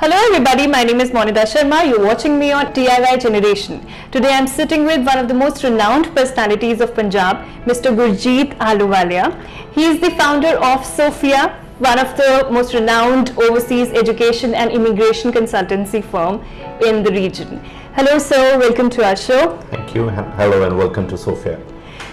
Hello everybody, my name is Monita Sharma. You're watching me on DIY Generation. Today I'm sitting with one of the most renowned personalities of Punjab, Mr. Gurjeet Ahluwalia. He is the founder of Sophiya, one of the most renowned overseas education and immigration consultancy firm in the region. Hello sir, welcome to our show. Thank you. Hello and welcome to Sophiya.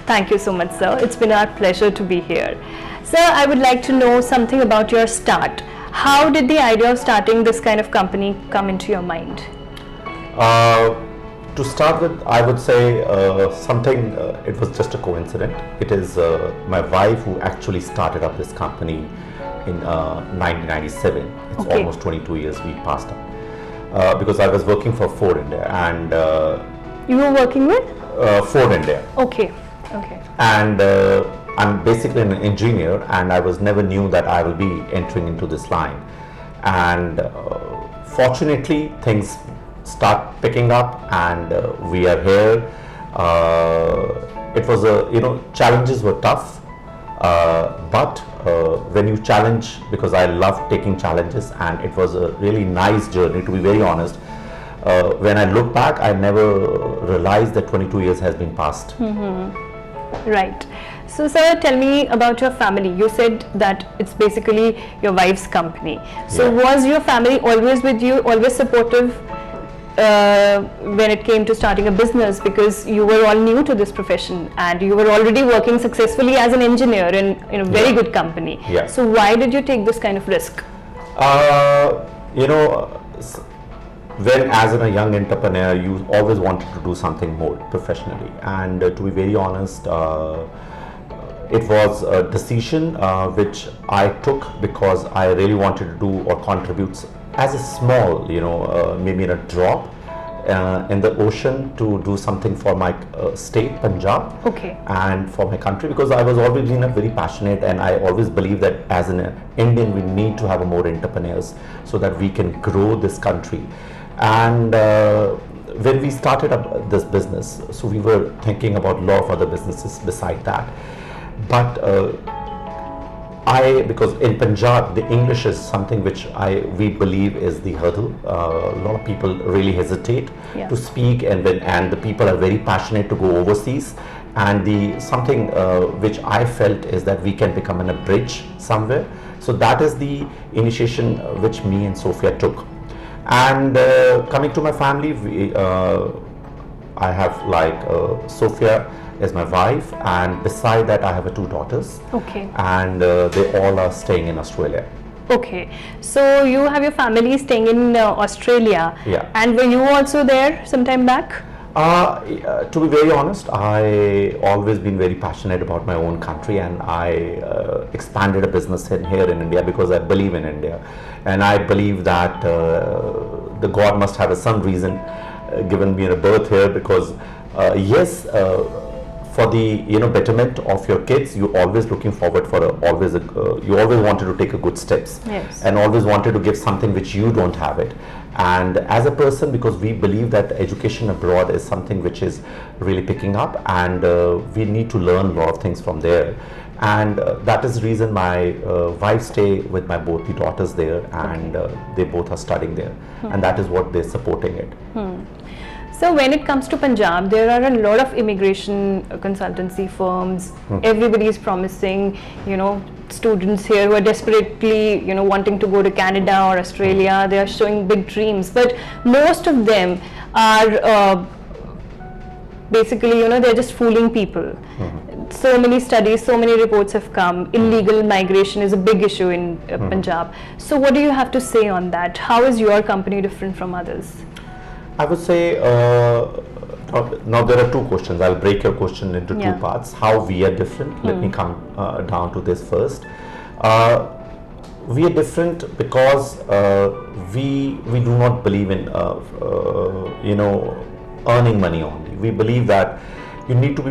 Thank you so much sir. It's been our pleasure to be here. Sir, I would like to know something about your start. How did the idea of starting this kind of company come into your mind? To start with, I would say it was just a coincidence. It is my wife who actually started up this company in 1997. It's Okay. almost 22 years we passed up. Because I was working for Ford India and You were working with? Ford India. Okay, okay. And I'm basically an engineer and I was never knew that I will be entering into this line. And fortunately things start picking up and we are here. It was challenges were tough, but when you challenge, because I love taking challenges and it was a really nice journey, to be very honest. When I look back, I never realized that 22 years has been passed. Right. So sir, tell me about your family. You said that it's basically your wife's company. So Yeah. was your family always with you, always supportive when it came to starting a business, because you were all new to this profession and you were already working successfully as an engineer in a very good company. Yeah. So why did you take this kind of risk? When as a young entrepreneur, you always wanted to do something more professionally, and to be very honest, it was a decision which I took because I really wanted to do or contribute as a small, maybe in a drop in the ocean, to do something for my state, Punjab, Okay. and for my country, because I was always been a very passionate, and I always believe that as an Indian we need to have more entrepreneurs so that we can grow this country. And when we started up this business, so we were thinking about a lot of other businesses beside that, but because in Punjab the English is something which we believe is the hurdle. A lot of people really hesitate Yeah. to speak, and the people are very passionate to go overseas, and the something which I felt is that we can become a bridge somewhere. So that is the initiation which me and Sophiya took. And coming to my family, I have Sophiya is my wife, and beside that I have two daughters. Okay. And they all are staying in Australia. Okay. So you have your family staying in Australia. Yeah. And were you also there sometime back? To be very honest, I always been very passionate about my own country, and I expanded a business here in India because I believe in India, and I believe that the God must have some reason given me a birth here, because yes, for the betterment of your kids, you always looking forward for you always wanted to take a good steps. Yes. And always wanted to give something which you don't have it. And as a person, because we believe that education abroad is something which is really picking up, and we need to learn a lot of things from there. And that is the reason my wife stay with my both the daughters there, and they both are studying there, and that is what they're supporting it. So when it comes to Punjab, there are a lot of immigration consultancy firms. Everybody is promising, students here who are desperately, wanting to go to Canada or Australia. They are showing big dreams, but most of them are basically, they're just fooling people. So many studies, so many reports have come. Illegal migration is a big issue in Punjab. So what do you have to say on that? How is your company different from others? I would say, now there are two questions. I'll break your question into Yeah. two parts. How we are different. Let me come down to this first. We are different because we do not believe in earning money only. We believe that you need to be,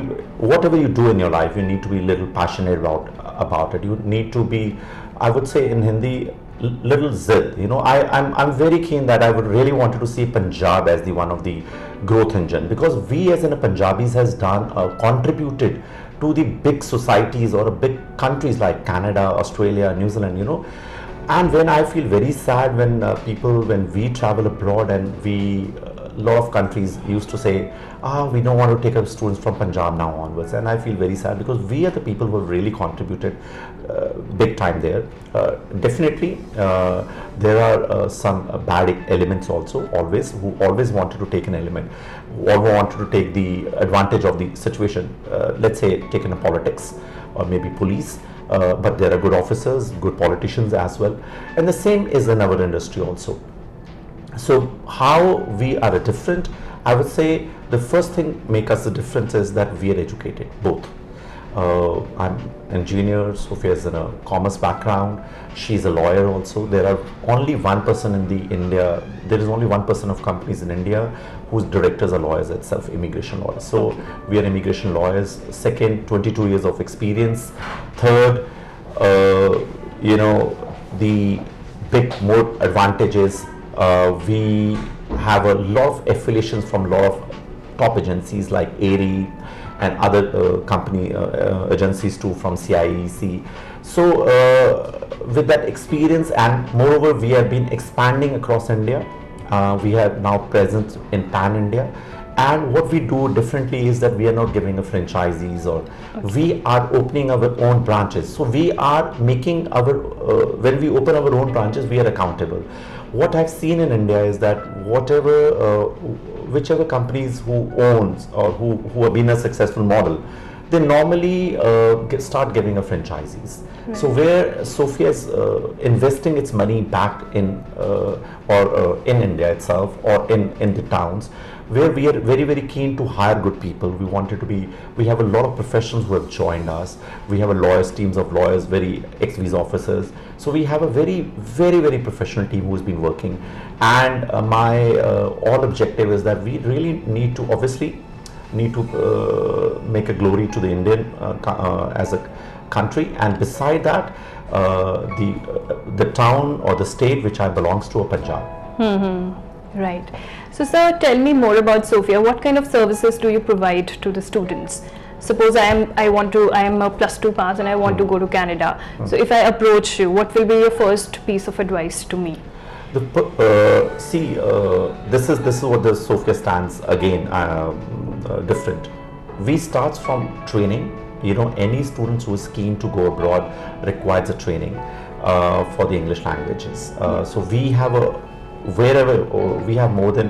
whatever you do in your life, you need to be a little passionate about it. You need to be, I would say in Hindi, little zid. I'm very keen that I would really wanted to see Punjab as the one of the growth engine, because we as in Punjabis has done contributed to the big societies or big countries like Canada, Australia, New Zealand. And when I feel very sad when when we travel abroad and a lot of countries used to say, we don't want to take up students from Punjab now onwards, and I feel very sad because we are the people who have really contributed big time there. Definitely, there are some bad elements also, who always wanted to take an element, or who wanted to take the advantage of the situation. Let's say, taken a politics or maybe police. But there are good officers, good politicians as well, and the same is in our industry also. So how we are different, I would say the first thing make us the difference is that we are educated, both. I'm an engineer, Sophiya is in a commerce background, she's a lawyer also. There are only one person there is only 1% of companies in India whose directors are lawyers itself, immigration lawyers. So okay. We are immigration lawyers. Second, 22 years of experience. Third, the more advantages, we have a lot of affiliations from a lot of top agencies like ARI and other company agencies too, from CIEC. So with that experience, and moreover we have been expanding across India. We have now presence in pan India, and what we do differently is that we are not giving a franchisees, or we are opening our own branches. So we are making when we open our own branches, we are accountable. What I've seen in India is that whichever companies who owns or who have been a successful model, they normally start giving a franchisees. Right. So where Sophiya is investing its money back in in India itself, or in the towns, where we are very, very keen to hire good people. We have a lot of professionals who have joined us. We have teams of lawyers, very ex-visa officers. So we have a very, very, very professional team who's been working. And my all objective is that we really need to make a glory to the Indian as a country, and beside that, the town or the state which I belongs to, Punjab. Mm-hmm. Right. So, sir, tell me more about Sophiya. What kind of services do you provide to the students? Suppose I am a +2 pass and I want to go to Canada. So, if I approach you, what will be your first piece of advice to me? This is what the Sophiya stands again different. We start from training. Any students who is keen to go abroad requires a training for the English languages. So we have we have more than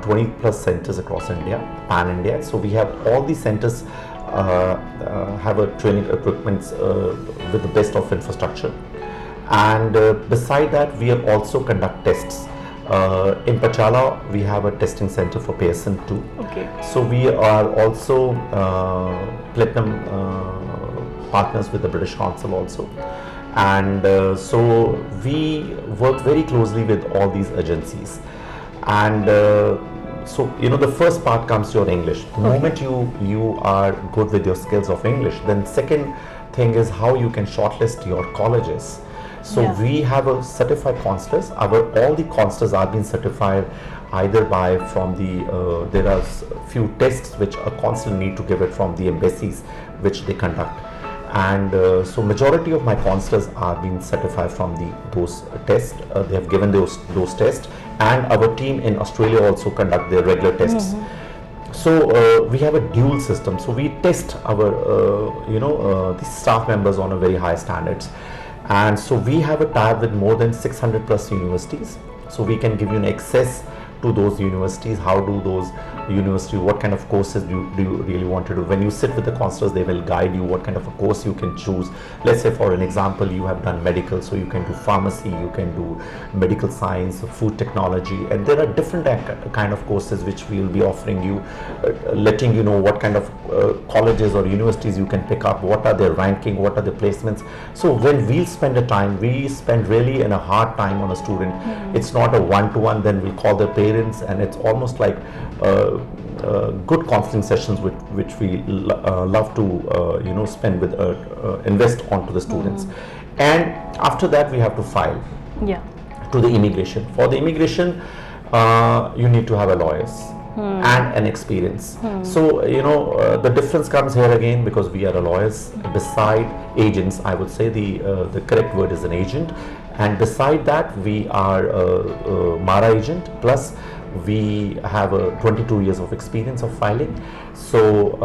20 plus centers across India, pan India. So we have all these centers have a training equipments with the best of infrastructure. And beside that, we have also conduct tests. In Patiala, we have a testing center for Pearson too. Okay. So we are also platinum partners with the British Council also. And so we work very closely with all these agencies. And so the first part comes to your English. The moment you are good with your skills of English, then second thing is how you can shortlist your colleges. So we have a certified counselors. All the counselors are being certified either from the there are few tests which a counselor need to give it from the embassies which they conduct, and so majority of my counselors are being certified from those tests. They have given those tests, and our team in Australia also conduct their regular tests. So we have a dual system. So we test our the staff members on a very high standards. And so we have a tie-up with more than 600 plus universities. So we can give you an access to those universities. How do those universities, what kind of courses do you really want to do? When you sit with the counselors, they will guide you what kind of a course you can choose. Let's say for an example, you have done medical, so you can do pharmacy, you can do medical science, food technology, and there are different kind of courses which we will be offering you, letting you know what kind of colleges or universities you can pick up, what are their ranking, what are the placements. So when we spend a time, we spend really in a hard time on a student. It's not a one-to-one, then we'll call the parents, and it's almost like good counseling sessions which we love to spend with invest onto the students. And after that we have to file to the immigration. For the immigration you need to have a lawyers and an experience. So the difference comes here again, because we are a lawyers beside agents. I would say the correct word is an agent, And beside that, we are a Mara agent, plus we have 22 years of experience of filing. So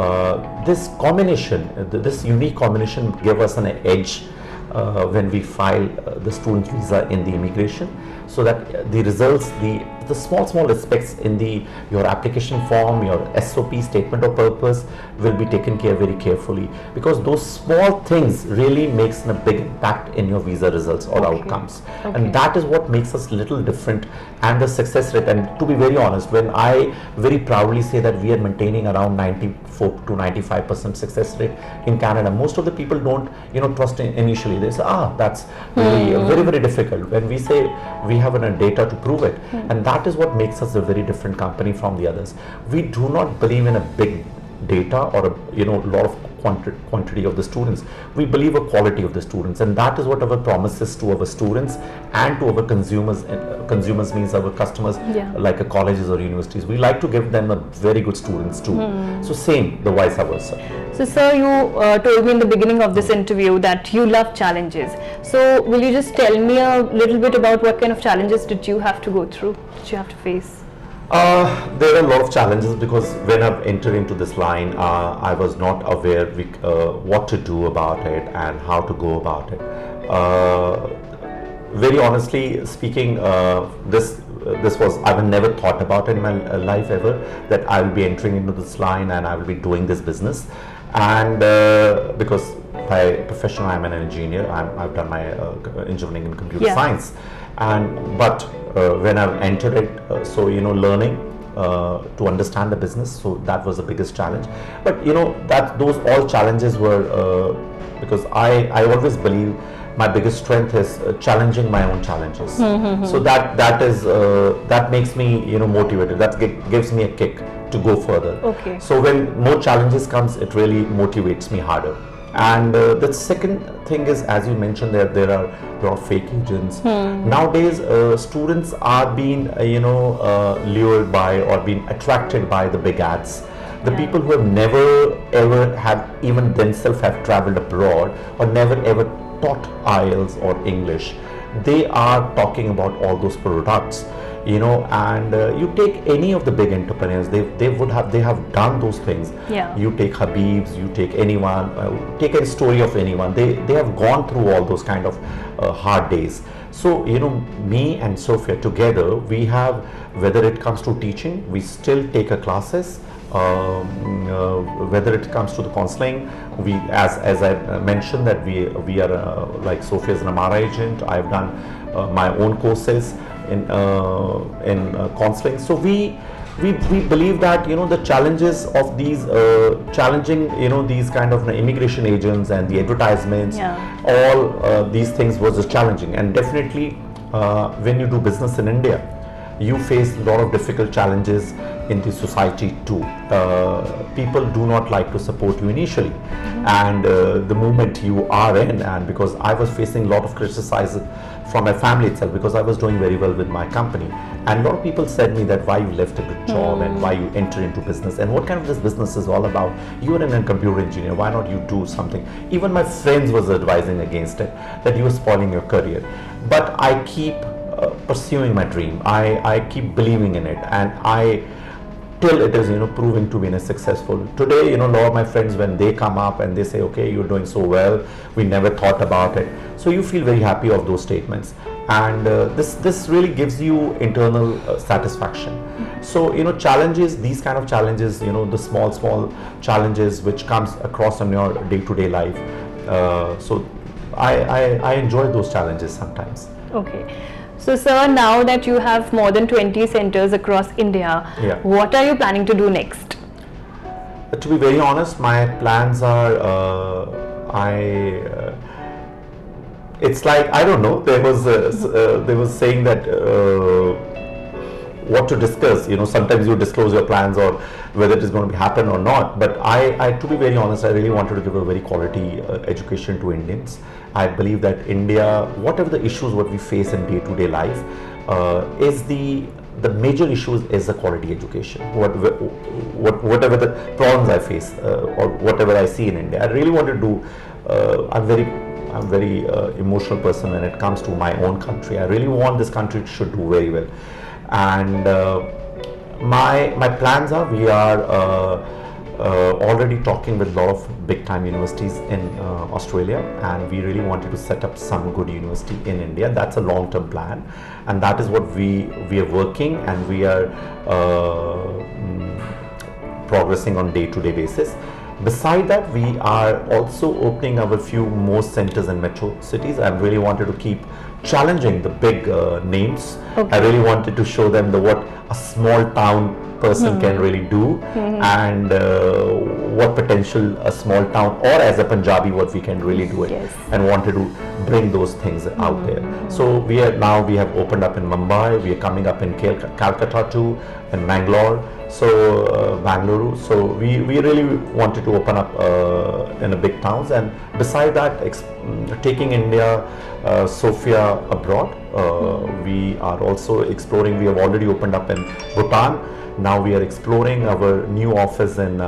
this combination, this unique combination gave us an edge when we file the student visa in the immigration, so that the results, the small aspects in your application form, your SOP, statement of purpose, will be taken care very carefully, because those small things really makes a big impact in your visa results or outcomes. And that is what makes us little different, and the success rate. And to be very honest, when I very proudly say that we are maintaining around 94 to 95% success rate in Canada, most of the people don't trust initially. They say, that's really very difficult. When we say we have data to prove it, and that is what makes us a very different company from the others. We do not believe in a big data or a lot of quantity of the students. We believe a quality of the students, and that is what our promise is to our students and to our consumers. Consumers means our customers, like colleges or universities. We like to give them a very good students too. So same, the vice versa. So sir, you told me in the beginning of this interview that you love challenges. So will you just tell me a little bit about what kind of challenges did you have to go through, did you have to face? There are a lot of challenges, because when I've entered into this line, I was not aware what to do about it and how to go about it. Very honestly speaking, this was, I have never thought about in my life ever, that I will be entering into this line and I will be doing this business. And because by profession I'm an engineer, I've done my engineering in computer science, but when I've entered it, so learning to understand the business, so that was the biggest challenge. But that those all challenges were because I always believe my biggest strength is challenging my own challenges. So that makes me motivated. That gives me a kick to go further. So when more challenges comes, it really motivates me harder. And the second thing is, as you mentioned, there are a lot of fake agents. Nowadays, students are being lured by or being attracted by the big ads. The people who have never ever have even themselves have traveled abroad or never ever taught IELTS or English, they are talking about all those products. And you take any of the big entrepreneurs, they have done those things. You take Habib's, you take anyone, take a story of anyone. They have gone through all those kind of hard days. So me and Sophiya together, we have, whether it comes to teaching, we still take a classes. Whether it comes to the counseling, we, as I mentioned, that we are like Sophiya is an Amara agent. I've done my own courses in counseling. So we believe that the challenges of these challenging these kind of immigration agents and the advertisements, all these things was challenging. And definitely when you do business in India, you face a lot of difficult challenges in the society too. People do not like to support you initially, and the moment you are in, and because I was facing a lot of criticism from my family itself, because I was doing very well with my company, and a lot of people said me that why you left a good job and why you enter into business and what kind of this business is all about. You are a computer engineer, why not you do something? Even my friends was advising against it, that you are spoiling your career. But I keep pursuing my dream. I keep believing in it, and till it is proving to be successful. Today a lot of my friends, when they come up and they say, okay, you're doing so well, we never thought about it, so you feel very happy of those statements, and this really gives you internal satisfaction. So challenges, these kind of challenges, the small challenges which comes across in your day-to-day life, so I enjoy those challenges sometimes. So sir, now that you have more than 20 centers across India, what are you planning to do next? To be very honest, my plans are, it's like, I don't know, there was saying that what to discuss, sometimes you disclose your plans or whether it is going to happen or not, but I to be very honest, I really wanted to give a very quality education to Indians. I believe that India, whatever the issues what we face in day-to-day life, is the major issues is the quality education. Whatever the problems I face or whatever I see in India, I really want to do. I'm very emotional person when it comes to my own country. I really want this country should do very well, and my plans are, we are already talking with a lot of big time universities in Australia, and we really wanted to set up some good university in India. That's a long term plan, and that is what we are working, and we are progressing on day-to-day basis. Beside that, we are also opening our few more centers in metro cities. I really wanted to keep challenging the big names. I really wanted to show them what a small town person can really do, and what potential a small town, or as a Punjabi, what we can really do it, and wanted to bring those things out there. So we have opened up in Mumbai, we are coming up in Calcutta too, and Bangalore. So Bangalore. So we really wanted to open up in a big towns, and beside that, taking India, Sophiya abroad. We are also exploring. We have already opened up in Bhutan. Now we are exploring our new office in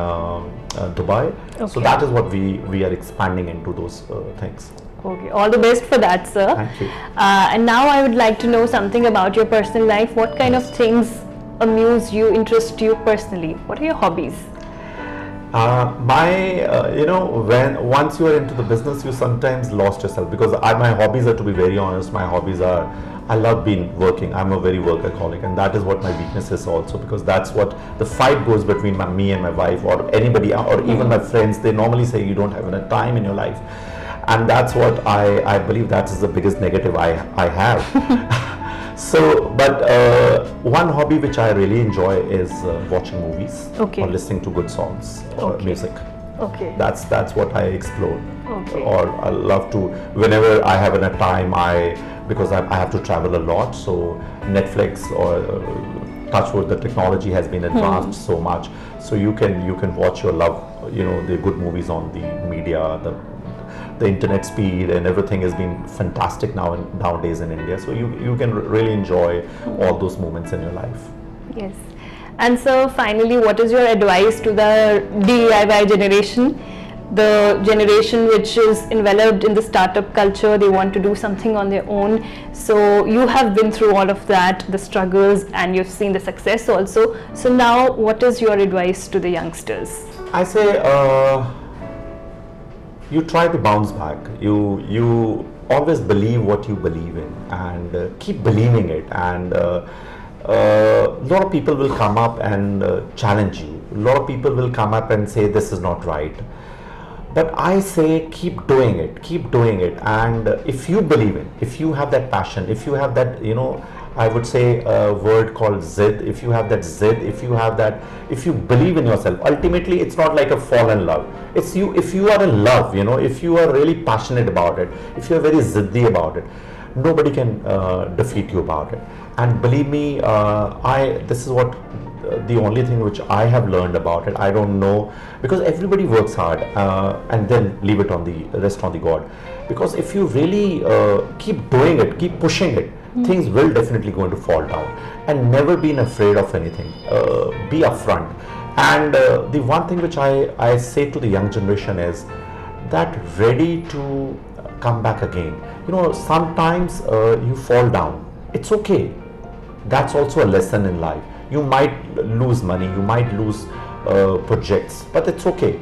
Dubai. So that is what we are expanding into those things. Okay, all the best for that, sir. Thank you. And now I would like to know something about your personal life. What kind of things amuse you, interest you personally? What are your hobbies? When once you are into the business, you sometimes lost yourself, because my hobbies are, to be very honest, my hobbies are, I love working. I'm a very workaholic, and that is what my weakness is also, because that's what the fight goes between me and my wife, or anybody, or even my friends. They normally say you don't have enough time in your life, and that's what I believe that is the biggest negative I have. So, but one hobby which I really enjoy is watching movies, or listening to good songs or music. Okay. That's what I explore. Okay. Or I love to, whenever I have enough time, because I have to travel a lot, so Netflix or touch wood, the technology has been advanced so much, so you can watch your the good movies on the media, the internet speed and everything has been fantastic nowadays in India, so you can really enjoy all those moments in your life. Yes. And so finally, what is your advice to the DIY generation, the generation which is enveloped in the startup culture? They want to do something on their own. So you have been through all of that, the struggles, and you've seen the success also. So now, what is your advice to the youngsters? I say, you try to bounce back. You always believe what you believe in, and keep believing it. And a lot of people will come up and challenge you. A lot of people will come up and say this is not right. But I say keep doing it. And if you believe it, if you have that passion, if you have that, I would say a word called zid. If you have that zid, if you believe in yourself, ultimately it's not like a fall in love. It's you, if you are in love, if you are really passionate about it, if you are very ziddy about it, nobody can defeat you about it. And believe me, this is what the only thing which I have learned about it. I don't know, because everybody works hard and then leave it on the rest on the God. Because if you really keep doing it, keep pushing it, things will definitely going to fall down. And never being afraid of anything. Be upfront. And the one thing which I say to the young generation is that ready to come back again. Sometimes you fall down. It's okay. That's also a lesson in life. You might lose money, you might lose projects, but it's okay.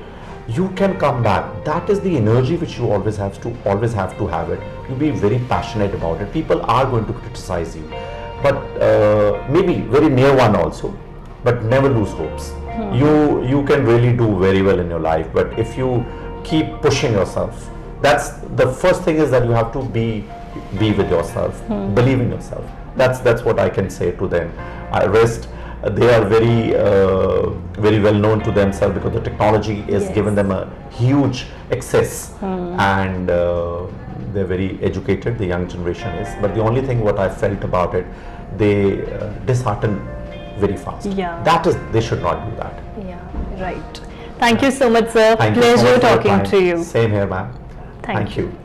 You can come back. That is the energy which you always have to have it. You be very passionate about it. People are going to criticize you, but maybe very near one also, but never lose hopes. You can really do very well in your life, but if you keep pushing yourself, that's the first thing, is that you have to be with yourself, believe in yourself. That's what I can say to them. Rest, they are very well known to themselves, because the technology is given them a huge access, and they're very educated, the young generation is. But the only thing what I felt about it, they dishearten very fast. They should not do that. Right. Thank you so much, sir. Thank Pleasure you so much talking to you. Same here, ma'am. Thank you.